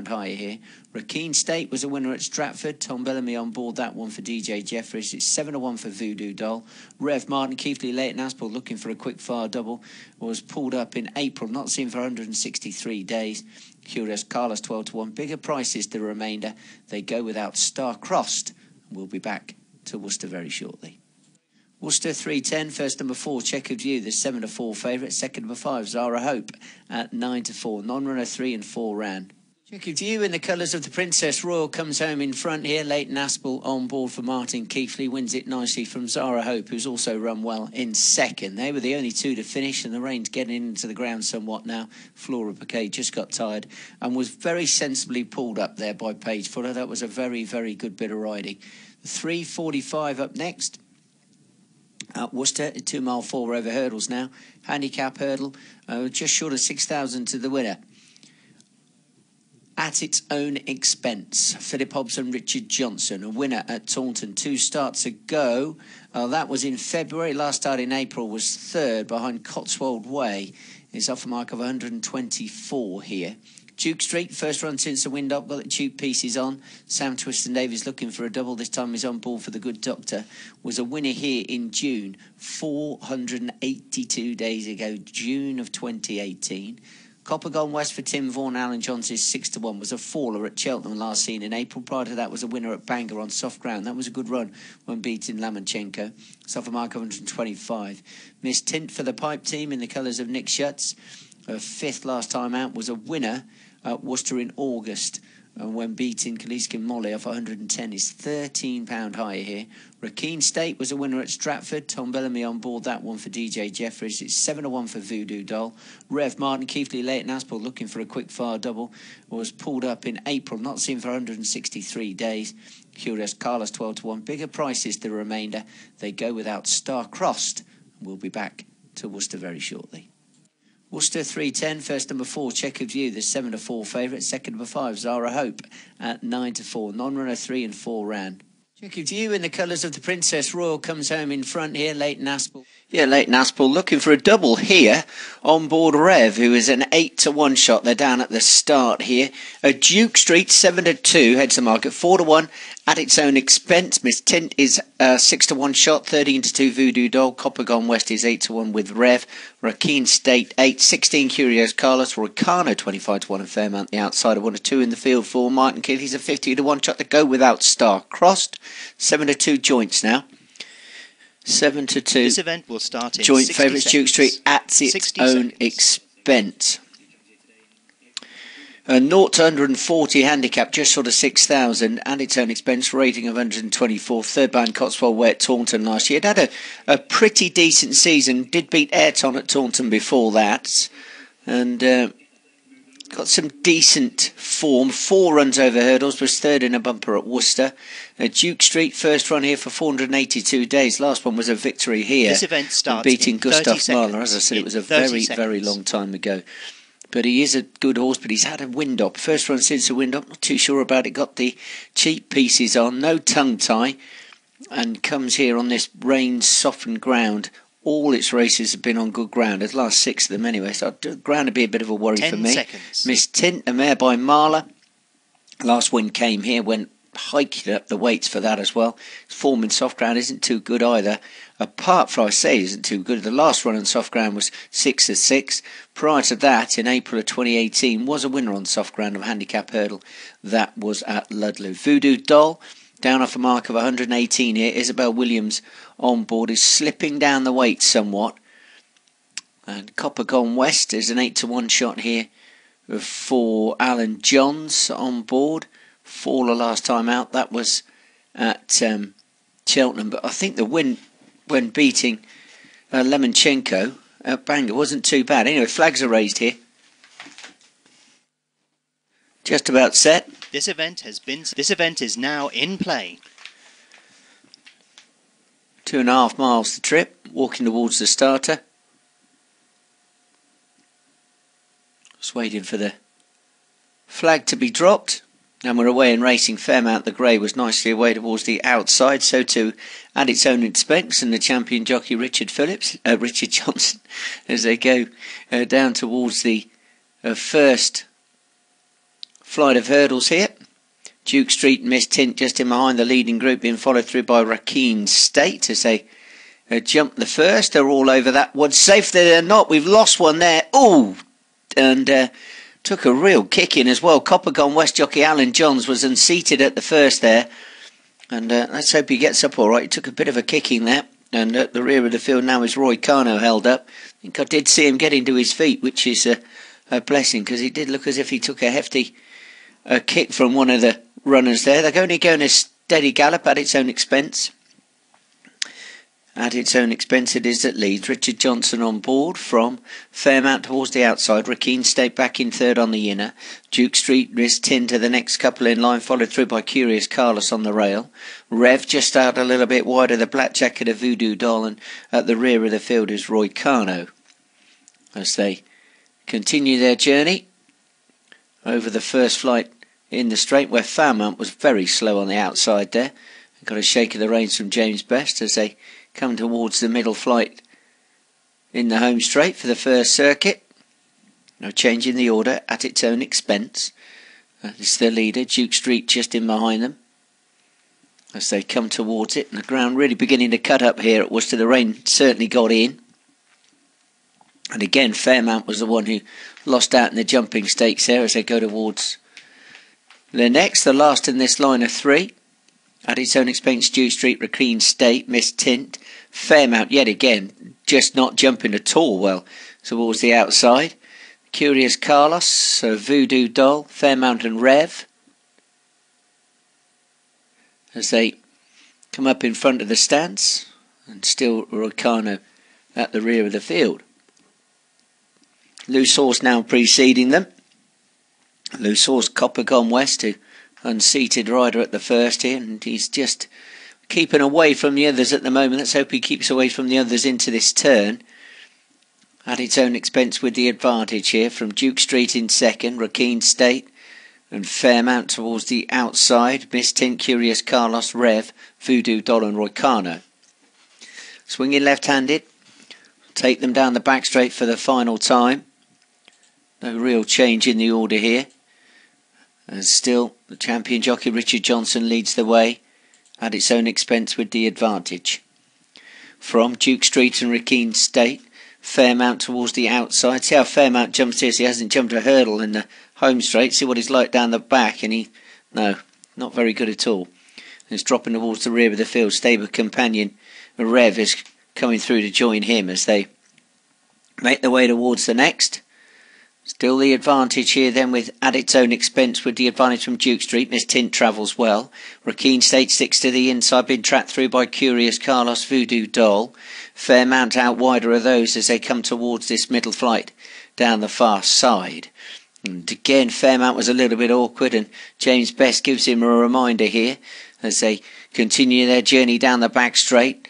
higher here. Rakeen State was a winner at Stratford. Tom Bellamy on board that one for DJ Jeffries. It's 7-1 for Voodoo Doll. Rev Martin Keithley Leighton Aspel looking for a quick fire double. Was pulled up in April, not seen for 163 days. Curious Carlos 12-1. Bigger prices the remainder. They go without Star Crossed. We'll be back to Worcester very shortly. Worcester 310, first number 4, Checkered View, the 7-4 favourite. Second number 5, Zara Hope at 9-4. Non-runner 3 and 4 ran. Checkered View in the colours of the Princess Royal comes home in front here. Leighton Aspel on board for Martin Keithley. Wins it nicely from Zara Hope, who's also run well in second. They were the only two to finish, and the rain's getting into the ground somewhat now. Flora Bouquet just got tired and was very sensibly pulled up there by Paige Fuller. That was a very, very good bit of riding. The 3:45 up next. At Worcester, 2 mile 4 over hurdles now. Handicap hurdle, just short of 6,000 to the winner. At its own expense, Philip Hobson, Richard Johnson, a winner at Taunton 2 starts ago. That was in February. Last start in April was third behind Cotswold Way. It's off a mark of 124 here. Duke Street, first run since the wind up, got the tube pieces on. Sam Twiston Davies looking for a double. This time he's on board for the Good Doctor. Was a winner here in June, 482 days ago, June of 2018. Copper Gone West for Tim Vaughan. Alan Johns is 6-1. Was a faller at Cheltenham last seen in April. Prior to that was a winner at Bangor on soft ground. That was a good run when beating Lamanchenko. It's off a mark of 125. Miss Tint for the pipe team in the colours of Nick Schutz. Fifth last time out, was a winner at Worcester in August, and when beating Kaliskin Molly off 110 is £13 higher here. Rakeen State was a winner at Stratford. Tom Bellamy on board that one for DJ Jeffries. It's 7-1 for Voodoo Doll. Rev Martin Keithley Leighton Aspel looking for a quick fire double. Was pulled up in April, not seen for 163 days. Curious Carlos 12-1. Bigger prices the remainder. They go without Star Crossed. We'll be back to Worcester very shortly. Worcester 310, first number 4, Checkered View, the 7-4 favourite. Second number 5, Zara Hope at 9-4. Non-runner 3 and 4 ran. Checkered View in the colours of the Princess Royal comes home in front here. Leighton Aspel. Yeah, Leighton Aspel looking for a double here on board Rev, who is an 8-1 shot. They're down at the start here. Duke Street 7-2 heads the market. 4-1 at its own expense. Miss Tint is 6-1 shot. 13-2 Voodoo Doll. Copper Gone West is 8-1 with Rev. Rakeen State 8-16 Curious Carlos. Ricano 25-1 and Fairmount the outsider. 1-2 in the field for Martin Kidd. He's a 50-1 shot to go without Star Crossed. 7-2 joints now. 7-2. This event will start in joint favourites Duke Street at its own expense. 0 to 140 handicap, just short of 6,000 at its own expense, rating of 124. Third behind Cotswold Way at Taunton last year. It had a pretty decent season. Did beat Ayrton at Taunton before that, and got some decent form. 4 runs over hurdles, was third in a bumper at Worcester. Duke Street, first run here for 482 days. Last one was a victory here. This event starts beating in Gustav Mahler. As I said, it was a very, very long time ago. But he is a good horse, but he's had a wind up. First run since the wind up, not too sure about it. Got the cheap pieces on, no tongue tie, and comes here on this rain-softened ground. All its races have been on good ground. The last 6 of them anyway, so ground would be a bit of a worry for me. 10 seconds. Miss Tint, a mare by Marla. Last win came here, went hiking up the weights for that as well. Form in soft ground isn't too good either. Apart from, I say, isn't too good. The last run on soft ground was 6-6. Prior to that, in April of 2018, was a winner on soft ground of handicap hurdle. That was at Ludlow. Voodoo Doll, down off a mark of 118 here. Isabel Williams on board, is slipping down the weight somewhat. And Copper Gone West is an 8-1 shot here for Alan Johns on board. Faller last time out, that was at Cheltenham, but I think the win when beating Lamanchenko at Bangor wasn't too bad. Anyway, flags are raised here. Just about set. This event is now in play. 2.5 miles to trip, walking towards the starter. Just waiting for the flag to be dropped. And we're away in racing. Fairmount the Grey was nicely away towards the outside. So too at its own expense, and the champion jockey Richard Johnson, as they go down towards the first flight of hurdles here. Duke Street and Miss Tint just in behind the leading group, being followed through by Rakeen State as they jump the first. They're all over that one. Safe they're not. We've lost one there. Oh, and took a real kick in as well. Coppergone West jockey Alan Johns was unseated at the first there. And let's hope he gets up all right. He took a bit of a kicking there. And at the rear of the field now is Roy Carno held up. I think I did see him getting to his feet, which is a blessing, because he did look as if he took a hefty kick from one of the runners there. They're only going a steady gallop at its own expense. At its own expense it is that leads. Richard Johnson on board from Fairmount towards the outside. Rakeen State back in third on the inner. Duke Street, Miss Tin to the next couple in line, followed through by Curious Carlos on the rail. Rev just out a little bit wider, the black jacket of Voodoo Doll, and at the rear of the field is Roy Carno as they continue their journey over the first flight in the straight, where Fairmount was very slow on the outside there. Got a shake of the reins from James Best as they come towards the middle flight in the home straight for the first circuit. No change in the order at its own expense. It's the leader, Duke Street, just in behind them as they come towards it. And the ground really beginning to cut up here at Worcester. The rain certainly got in. And again, Fairmount was the one who lost out in the jumping stakes there as they go towards the next. The last in this line of three. At its own expense, Duke Street, Rakeen State, Miss Tint. Fairmount, yet again, just not jumping at all well towards the outside. Curious Carlos, Voodoo Doll, Fairmount and Rev as they come up in front of the stance, and still Rocano at the rear of the field. Loose Horse now preceding them. Loose Horse Coppergone West, who unseated rider at the first here, and he's just keeping away from the others at the moment. Let's hope he keeps away from the others into this turn. At its own expense with the advantage here from Duke Street in second, Rakeen State and Fairmount towards the outside. Miss Tint, Curious Carlos, Rev, Voodoo Doll and Roy Carno. Swinging left-handed, take them down the back straight for the final time. No real change in the order here. And still, the champion jockey Richard Johnson leads the way at its own expense with the advantage. From Duke Street and Rakeen State, Fairmount towards the outside. See how Fairmount jumps here. So he hasn't jumped a hurdle in the home straight. See what he's like down the back. And no, not very good at all. He's dropping towards the rear of the field. Stable companion Rev is coming through to join him as they make their way towards the next. Still the advantage here then with at its own expense with the advantage from Duke Street. Miss Tint travels well. Rakeen State sticks to the inside, being tracked through by Curious Carlos, Voodoo Doll. Fairmount out wider of those as they come towards this middle flight down the far side. And again, Fairmount was a little bit awkward, and James Best gives him a reminder here as they continue their journey down the back straight.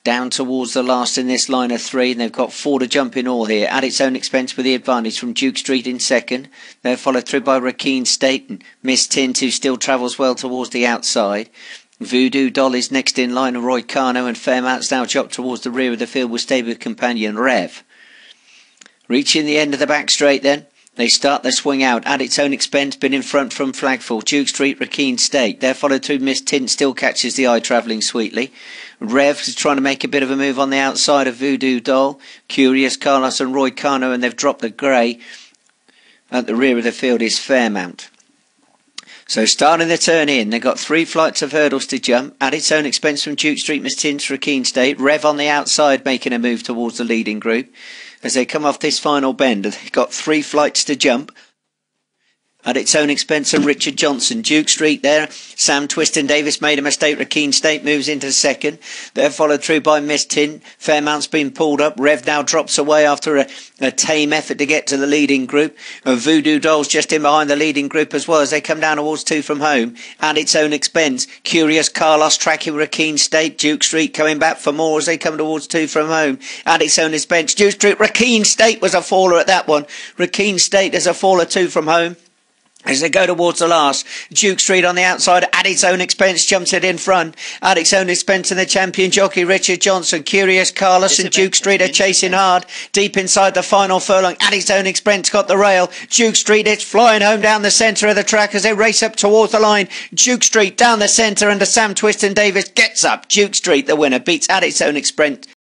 Down towards the last in this line of three, and they've got four to jump in all here. At its own expense with the advantage from Duke Street in second. They're followed through by Rakeen State and Miss Tint, who still travels well towards the outside. Voodoo Doll is next in line, and Roy Carno, and Fairmount's now chopped towards the rear of the field with stable companion Rev. Reaching the end of the back straight then. They start their swing out at its own expense, been in front from Flagfall. Duke Street, Rakeen State. They're followed through Miss Tint, still catches the eye travelling sweetly. Rev is trying to make a bit of a move on the outside of Voodoo Doll. Curious Carlos and Roy Carno, and they've dropped the grey. At the rear of the field is Fairmount. So starting the turn in, they've got three flights of hurdles to jump. At its own expense from Duke Street, Miss Tint, Rakeen State. Rev on the outside making a move towards the leading group. As they come off this final bend, they've got three flights to jump. At its own expense and Richard Johnson. Duke Street there. Sam Twiston Davis made a mistake. Rakeen State moves into second. They're followed through by Miss Tint. Fairmount's been pulled up. Rev now drops away after a tame effort to get to the leading group. Voodoo Doll's just in behind the leading group as well as they come down towards two from home. At its own expense. Curious Carlos tracking Rakeen State. Duke Street coming back for more as they come towards two from home. At its own expense. Duke Street. Rakeen State was a faller at that one. Rakeen State is a faller two from home. As they go towards the last, Duke Street on the outside at its own expense jumps it in front. At its own expense and the champion jockey Richard Johnson. Curious Carlos and Duke Street are chasing hard. Deep inside the final furlong at its own expense got the rail. Duke Street is flying home down the centre of the track as they race up towards the line. Duke Street down the centre under Sam Twiston Davis gets up. Duke Street, the winner, beats at its own expense.